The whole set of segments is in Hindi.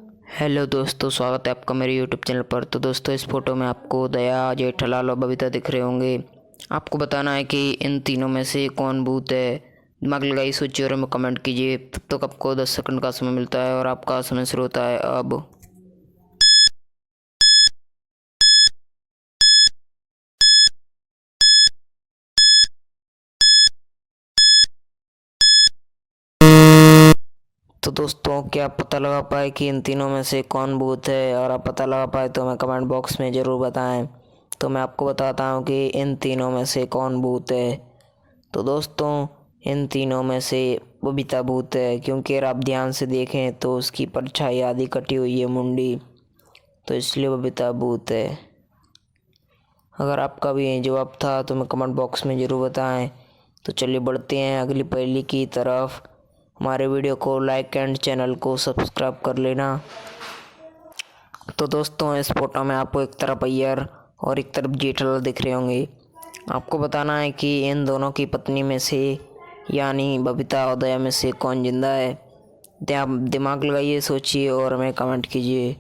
हेलो दोस्तों, स्वागत है आपका मेरे यूट्यूब चैनल पर। तो दोस्तों, इस फोटो में आपको दया, जेठालाल और बबीता दिख रहे होंगे। आपको बताना है कि इन तीनों में से कौन भूत है। दिमाग लगाइए, सोचिए और हमें कमेंट कीजिए। तब तक आपको 10 सेकंड का समय मिलता है और आपका समय शुरू होता है अब। तो दोस्तों, क्या आप पता लगा पाए कि इन तीनों में से कौन भूत है? और आप पता लगा पाए तो हमें कमेंट बॉक्स में ज़रूर बताएं। तो मैं आपको बताता हूँ कि इन तीनों में से कौन भूत है। तो दोस्तों, इन तीनों में से बबीता भूत है, क्योंकि अगर आप ध्यान से देखें तो उसकी परछाई आधी कटी हुई है, मुंडी, तो इसलिए बबीता भूत है। अगर आपका भी यही जवाब था तो हमें कमेंट बॉक्स में ज़रूर बताएं। तो चलिए बढ़ते हैं अगली पहेली की तरफ। हमारे वीडियो को लाइक एंड चैनल को सब्सक्राइब कर लेना। तो दोस्तों, इस फोटो में आपको एक तरफ अय्यर और एक तरफ जेठालाल दिख रहे होंगे। आपको बताना है कि इन दोनों की पत्नी में से, यानी बबीता और दया में से कौन जिंदा है। दिमाग लगाइए, सोचिए और हमें कमेंट कीजिए।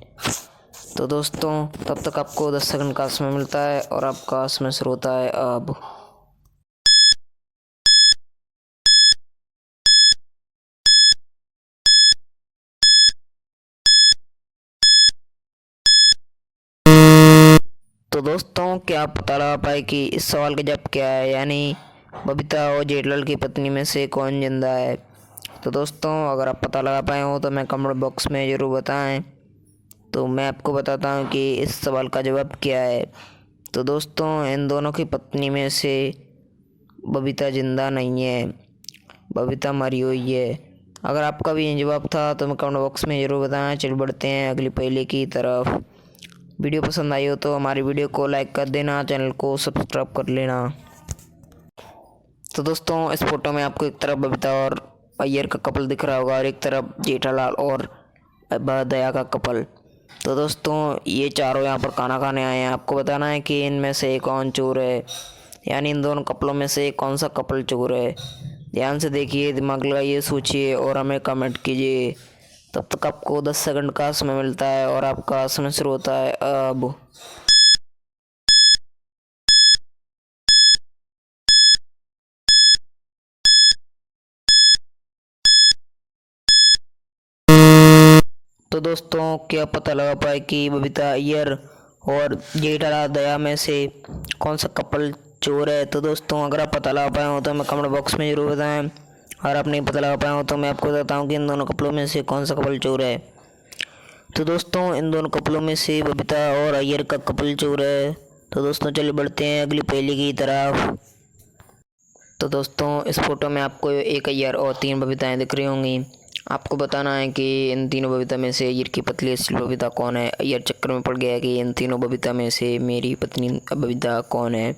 तो दोस्तों, तब तक आपको 10 सेकंड का समय मिलता है और आपका समय शुरू होता है अब। तो दोस्तों, क्या आप पता लगा पाए कि इस सवाल का जवाब क्या है, यानी बबीता और जेठालाल की पत्नी में से कौन जिंदा है? तो दोस्तों, अगर आप पता लगा पाए हो तो मैं कमेंट बॉक्स में ज़रूर बताएं। तो मैं आपको बताता हूं कि इस सवाल का जवाब क्या है। तो दोस्तों, इन दोनों की पत्नी में से बबीता जिंदा नहीं है, बबीता मरी हुई है। अगर आपका भी ये जवाब था तो मैं कमेंट बॉक्स में ज़रूर बताएं। चल बढ़ते हैं अगली पहेली की तरफ। वीडियो पसंद आई हो तो हमारी वीडियो को लाइक कर देना, चैनल को सब्सक्राइब कर लेना। तो दोस्तों, इस फोटो में आपको एक तरफ बबीता और अय्यर का कपल दिख रहा होगा और एक तरफ जेठालाल और दया का कपल। तो दोस्तों, ये चारों यहाँ पर खाना खाने आए हैं। आपको बताना है कि इनमें से कौन चोर है, यानी इन दोनों कपलों में से कौन सा कपल चोर है। ध्यान से देखिए, दिमाग लगाइए, सोचिए और हमें कमेंट कीजिए। तब तक आपको 10 सेकंड का समय मिलता है और आपका समय शुरू होता है अब। तो दोस्तों, क्या पता लगा पाए कि बबीता अय्यर और जेठालाल दया में से कौन सा कपल चोर है? तो दोस्तों, अगर आप पता लगा पाए हो तो हमें कमेंट बॉक्स में ज़रूर बताएं। और आप नहीं पता लगा पाए हो तो मैं आपको बताता हूँ कि इन दोनों कपलों में से कौन सा कपल चोर है। तो दोस्तों, इन दोनों कपलों में से बबीता और अय्यर का कपल चोर है। तो दोस्तों, चलिए बढ़ते हैं अगली पहेली की तरफ। तो दोस्तों, इस फोटो में आपको एक अय्यर और 3 बबीताएं दिख रही होंगी। आपको बताना है कि इन तीनों बबीता में से अय्यर की पत्नी असली बबीता कौन है। अय्यर चक्कर में पड़ गया है कि इन तीनों बबीता में से मेरी पत्नी बबीता कौन है।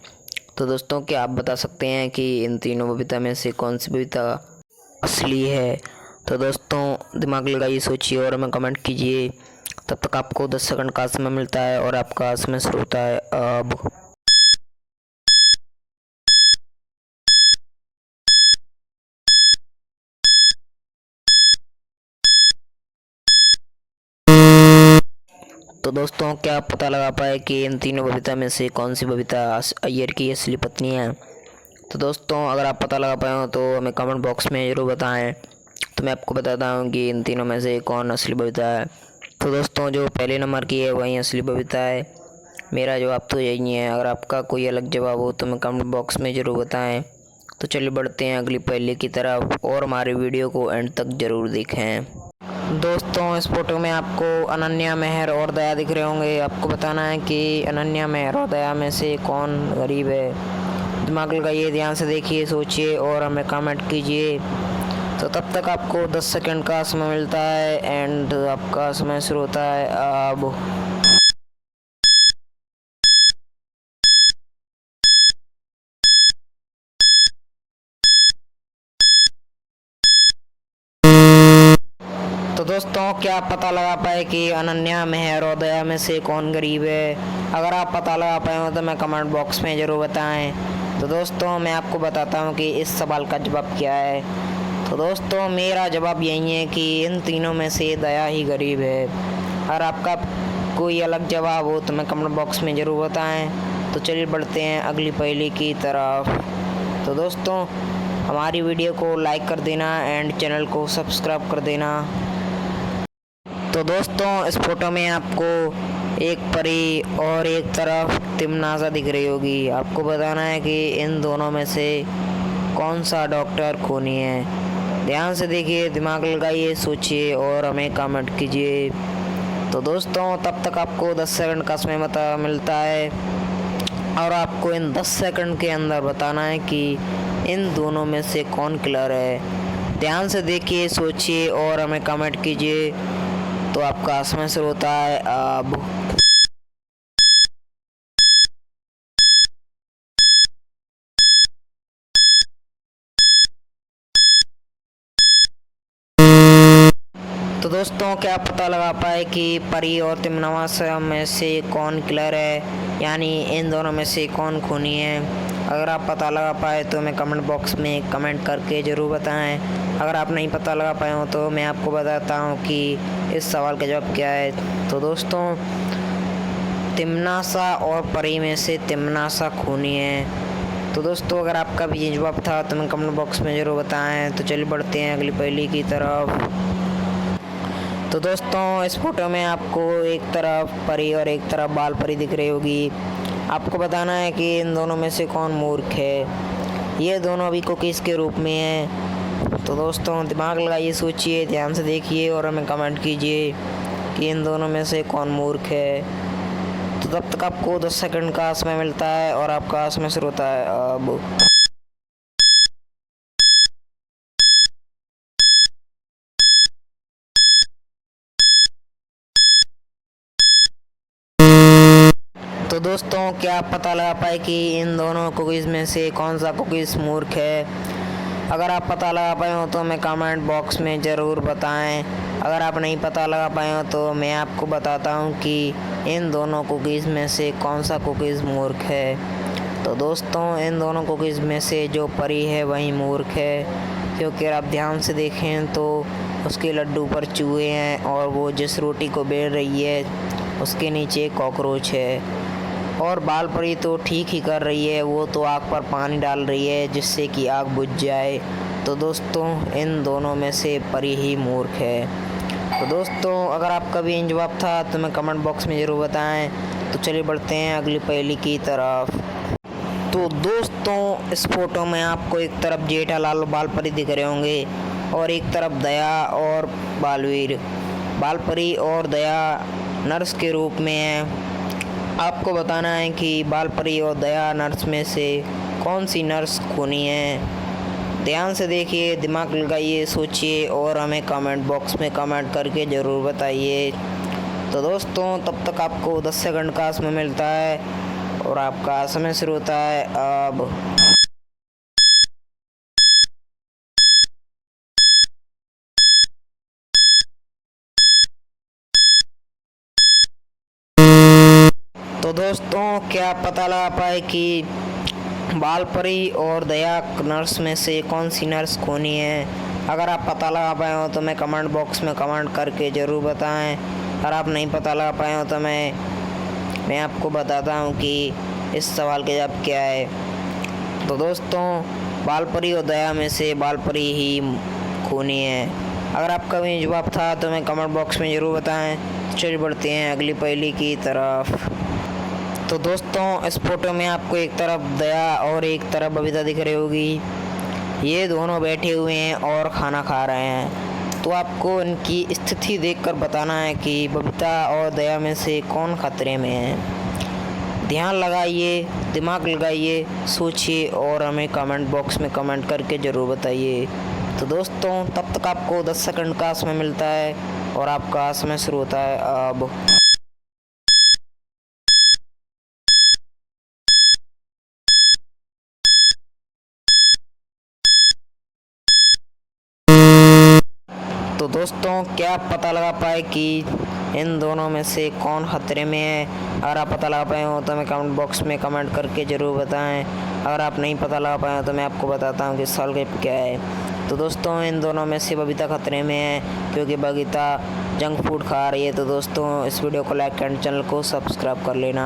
तो दोस्तों, क्या आप बता सकते हैं कि इन तीनों बबीता में से कौन सी बबीता असली है? तो दोस्तों, दिमाग लगाइए, सोचिए और हमें कमेंट कीजिए। तब तक आपको 10 सेकंड का समय मिलता है और आपका समय शुरू होता है अब। तो दोस्तों, क्या आप पता लगा पाए कि इन तीनों बबीता में से कौन सी बबीता अय्यर की असली पत्नी है? तो दोस्तों, अगर आप पता लगा पाए हो तो हमें कमेंट बॉक्स में ज़रूर बताएं। तो मैं आपको बताता हूँ कि इन तीनों में से कौन असली बबीता है। तो दोस्तों, जो पहले नंबर की है वही असली बबीता है। मेरा जवाब तो यही है। अगर आपका कोई अलग जवाब हो तो हमें कमेंट बॉक्स में ज़रूर बताएं। तो चलिए बढ़ते हैं अगली पहेली की तरफ और हमारी वीडियो को एंड तक ज़रूर देखें। दोस्तों, इस फोटो में आपको अनन्या, मेहर और दया दिख रहे होंगे। आपको बताना है कि अनन्या, मेहर और दया में से कौन गरीब है। दिमाग लगाइए, ध्यान से देखिए, सोचिए और हमें कमेंट कीजिए। तो तब तक आपको 10 सेकंड का समय मिलता है एंड आपका समय शुरू होता है अब। तो दोस्तों, क्या आप पता लगा पाए कि अनन्या, मेहर और दया में से कौन गरीब है? अगर आप पता लगा पाए हो तो मैं कमेंट बॉक्स में ज़रूर बताएं। तो दोस्तों, मैं आपको बताता हूं कि इस सवाल का जवाब क्या है। तो दोस्तों मेरा जवाब यही है कि इन तीनों में से दया ही गरीब है। अगर आपका कोई अलग जवाब हो तो मैं कमेंट बॉक्स में ज़रूर बताएं। तो चलिए बढ़ते हैं अगली पहेली की तरफ। तो दोस्तों हमारी वीडियो को लाइक कर देना एंड चैनल को सब्सक्राइब कर देना। तो दोस्तों इस फोटो में आपको एक परी और एक तरफ तिमनासा दिख रही होगी। आपको बताना है कि इन दोनों में से कौन सा डॉक्टर खूनी है। ध्यान से देखिए, दिमाग लगाइए, सोचिए और हमें कमेंट कीजिए। तो दोस्तों तब तक आपको 10 सेकंड का समय मिलता है और आपको इन 10 सेकंड के अंदर बताना है कि इन दोनों में से कौन किलर है। ध्यान से देखिए, सोचिए और हमें कमेंट कीजिए। तो आपका समय शुरू होता है अब। तो दोस्तों क्या पता लगा पाए कि परी और तिमनासा में से कौन किलर है, यानी इन दोनों में से कौन खूनी है। अगर आप पता लगा पाए तो हमें कमेंट बॉक्स में कमेंट करके ज़रूर बताएं। अगर आप नहीं पता लगा पाए हो तो मैं आपको बताता हूँ कि इस सवाल का जवाब क्या है। तो दोस्तों तिमनासा और परी में से तिमनासा खूनी है। तो दोस्तों अगर आपका भी ये जवाब था तो हमें कमेंट बॉक्स में ज़रूर बताएं। तो चलिए बढ़ते हैं अगली पहेली की तरफ। तो दोस्तों इस फोटो में आपको एक तरफ परी और एक तरफ बाल परी दिख रही होगी। आपको बताना है कि इन दोनों में से कौन मूर्ख है। ये दोनों अभी कुकीज़ के रूप में हैं। तो दोस्तों दिमाग लगाइए, सोचिए, ध्यान से देखिए और हमें कमेंट कीजिए कि इन दोनों में से कौन मूर्ख है। तो तब तक आपको 10 सेकंड का समय मिलता है और आपका समय शुरू होता है अब। तो दोस्तों क्या आप पता लगा पाए कि इन दोनों कुकीज़ में से कौन सा कुकीज़ मूर्ख है। अगर आप पता लगा पाए हो तो हमें कमेंट बॉक्स में ज़रूर बताएं। अगर आप नहीं पता लगा पाए हो तो मैं आपको बताता हूं कि इन दोनों कुकीज़ में से कौन सा कुकीज़ मूर्ख है। तो दोस्तों इन दोनों कुकीज़ में से जो परी है वही मूर्ख है, क्योंकि अगर आप ध्यान से देखें तो उसके लड्डू पर चूहे हैं और वो जिस रोटी को बेल रही है उसके नीचे कॉकरोच है। और बाल परी तो ठीक ही कर रही है, वो तो आग पर पानी डाल रही है जिससे कि आग बुझ जाए। तो दोस्तों इन दोनों में से परी ही मूर्ख है। तो दोस्तों अगर आपका भी जवाब था तो मैं कमेंट बॉक्स में ज़रूर बताएं। तो चलिए बढ़ते हैं अगली पहेली की तरफ। तो दोस्तों इस फोटो में आपको एक तरफ जेठालाल बाल परी दिख रहे होंगे और एक तरफ दया और बालवीर। बाल परी और दया नर्स के रूप में है। आपको बताना है कि बाल परी और दया नर्स में से कौन सी नर्स खूनी है। ध्यान से देखिए, दिमाग लगाइए, सोचिए और हमें कमेंट बॉक्स में कमेंट करके ज़रूर बताइए। तो दोस्तों तब तक आपको 10 सेकंड का समय मिलता है और आपका समय शुरू होता है अब। तो दोस्तों क्या आप पता लगा पाए कि बाल परी और दया नर्स में से कौन सी नर्स खूनी है। अगर आप पता लगा पाए हो तो मैं कमेंट बॉक्स में कमेंट करके ज़रूर बताएं। अगर आप नहीं पता लगा पाए हो तो मैं आपको बताता हूं कि इस सवाल का जवाब क्या है। तो दोस्तों बाल परी और दया में से बाल परी ही खूनी है। अगर आपका भी जवाब था तो मैं कमेंट बॉक्स में ज़रूर बताएं। चलिए बढ़ते हैं अगली पहेली की तरफ। तो दोस्तों इस फोटो में आपको एक तरफ दया और एक तरफ बबीता दिख रही होगी। ये दोनों बैठे हुए हैं और खाना खा रहे हैं। तो आपको इनकी स्थिति देखकर बताना है कि बबीता और दया में से कौन खतरे में है। ध्यान लगाइए, दिमाग लगाइए, सोचिए और हमें कमेंट बॉक्स में कमेंट करके ज़रूर बताइए। तो दोस्तों तब तक आपको 10 सेकंड का समय मिलता है और आपका समय शुरू होता है अब। तो दोस्तों क्या आप पता लगा पाए कि इन दोनों में से कौन खतरे में है। अगर आप पता लगा पाए हो तो हमें कमेंट बॉक्स में कमेंट करके ज़रूर बताएं। अगर आप नहीं पता लगा पाए हो तो मैं आपको बताता हूँ कि सवाल क्या है। तो दोस्तों इन दोनों में से बबीता खतरे में है क्योंकि बबीता जंक फूड खा रही है। तो दोस्तों इस वीडियो को लाइक एंड चैनल को सब्सक्राइब कर लेना।